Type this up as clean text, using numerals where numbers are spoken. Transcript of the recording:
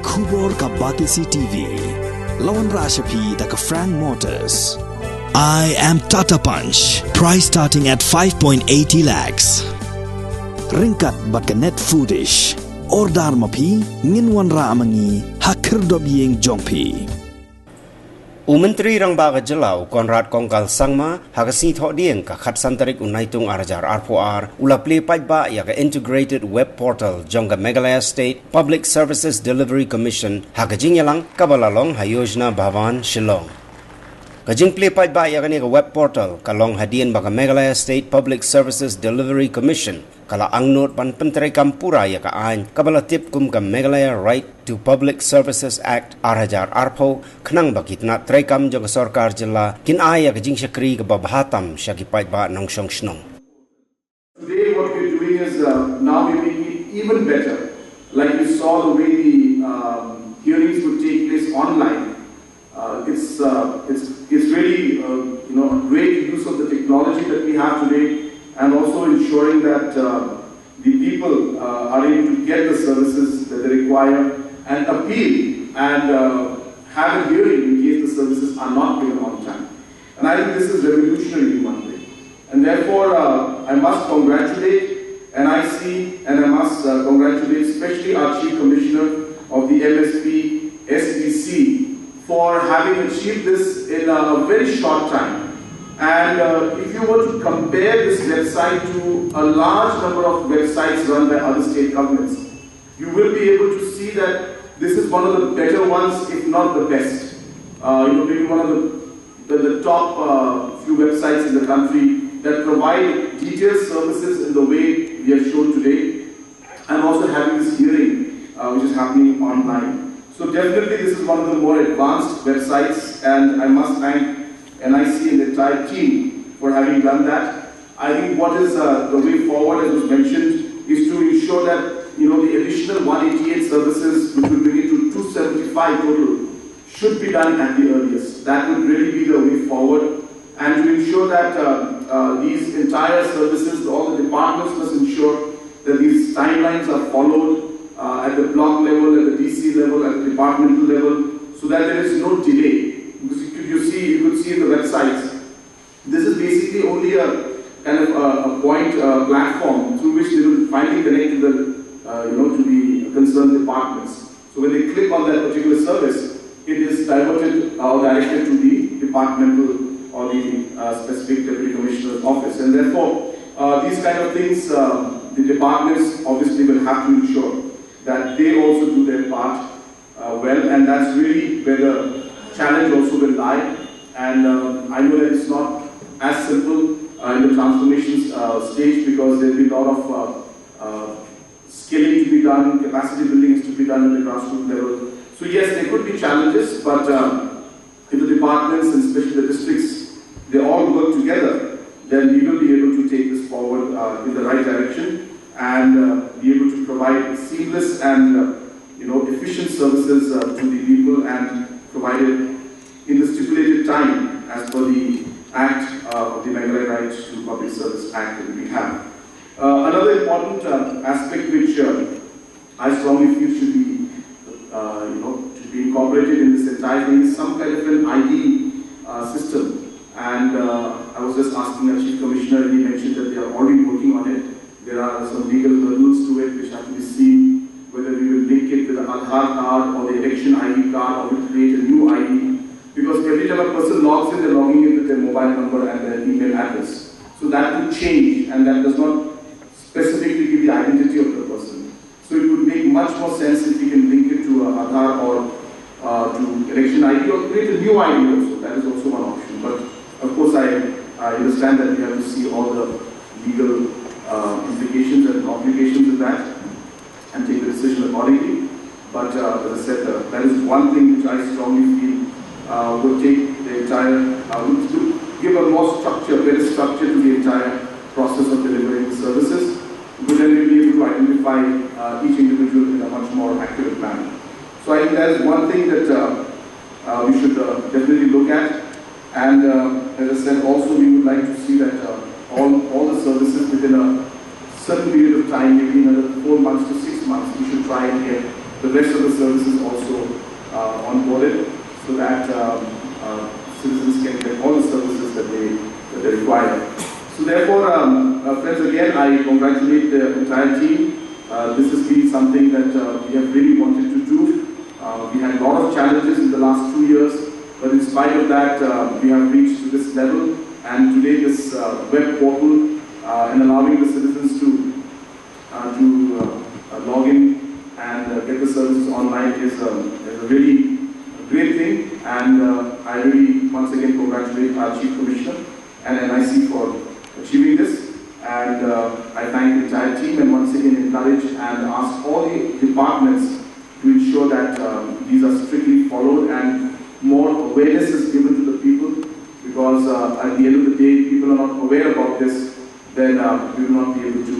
Kubor ka Batisi TV. Lawan Rashapi da ka Frank Motors. I am Tata Punch. Price starting at 5.80 lakhs. Ringkat bat ka net foodish. Ordar mapi nginwan ra amangi hakir dobyeng jongpi. Menteri Rang Baga Jelau Konrad Kongkal Sangma hagasi thok dieng ka khat santarik unaitung arajar arpoar ula Plie Paidbah ya ka integrated web portal Jong ka Meghalaya State Public Services Delivery Commission hagajing yalang kabalalong hayojna Bhavan Shillong. Kajing Plie Paidbah ya ka ni ka web portal kalong hadian ba ka Meghalaya State Public Services Delivery Commission kala angnot pan penteri kampura ya ka ain kabala tip kum ka Meghalaya Right to Public Services Act arhajar arpo khnang bakitna trekam jog sarkar jilla kin aya ka jing shakri ka babhatam shaki Paidbah nong shong shnong. Today what we're doing is now we're making it even better. Like you saw the way the hearings would take place online. It's really great use of the technology that we have today, and also ensuring that the people are able to get the services that they require and appeal and have a hearing in case the services are not given on time. And I think this is revolutionary in one way. And therefore, I must congratulate NIC and I must congratulate especially our Chief Commissioner of the Mspsdc for having achieved this in a very short time. And if you were to compare this website to a large number of websites run by other state governments, you will be able to see that this is one of the better ones, if not the best. Maybe one of the top few websites in the country that provide detailed services in the way we have shown today, and also having this hearing which is happening online. So definitely this is one of the more advanced websites, and I must thank NIC and the entire team for having done that. I think what is the way forward, as was mentioned, is to ensure that the additional 188 services, which will bring it to 275 total, should be done at the earliest. That would really be the way forward, and to ensure that these entire services, all the departments must ensure that these timelines are followed at the block level, at the DC level, at the departmental level, so that there is no delay. Because you could see in the websites, this is basically only a kind of a point platform through which they will finally connect to the to the concerned departments. So when they click on that particular service, it is diverted or directed to the departmental or the specific deputy commissioner's office, and therefore these kind of things the departments obviously will have to ensure that they also do their part well, and that's really where the challenge also will lie. And I know that it's not as simple in the transformation stage, because there will be a lot of skilling to be done, capacity building is to be done at the grassroots level. So yes, there could be challenges, but if the departments and especially the districts, they all work together, then we will be able to take this forward in the right direction, and be able to provide seamless and efficient services to the people, and provide it in the stipulated time as per the Act of the Meghalaya Right to Public Service Act that we have. Another important aspect which I strongly feel should be incorporated in this entire thing is some kind of an ID system. And I was just asking our Chief Commissioner, and he mentioned that they are already working on it. There are some legal hurdles to it which have to be seen, whether we will link it with the Aadhaar card or the election ID card, or we create a new ID. Because every time a person logs in, they're logging in with their mobile number and their email address. So that would change, and that does not specifically give the identity of the person. So it would make much more sense if we can link it to Aadhaar or to election ID, or create a new ID also. That is also one option. But of course, I understand that we have to see all the legal implications and complications of that and take the decision accordingly. But as I said, that is one thing which I strongly feel would take the entire, would give a more structure, better structure to the entire process of delivering the services. But then we'll be able to identify each individual in a much more accurate manner. So I think that is one thing that we should definitely look at. And as I said, also we would like to see that all the services within a certain period of time, maybe another 4 months to 6 months, we should try and get the rest of the services also onboarded so that citizens can get all the services that they require. So therefore, friends, again, I congratulate the entire team. This has been something that we have really wanted to do. We had a lot of challenges in the last 2 years, but in spite of that, we have reached to this level. And today, this web portal and allowing the citizens to log in and get the services online is a really great thing. And I really once again congratulate our Chief Commissioner and NIC for achieving this. And I thank the entire team and once again encourage and ask all the departments to ensure that these are strictly followed and more awareness is given to the people, because at the end of the day, people are not aware about this, then we will not be able to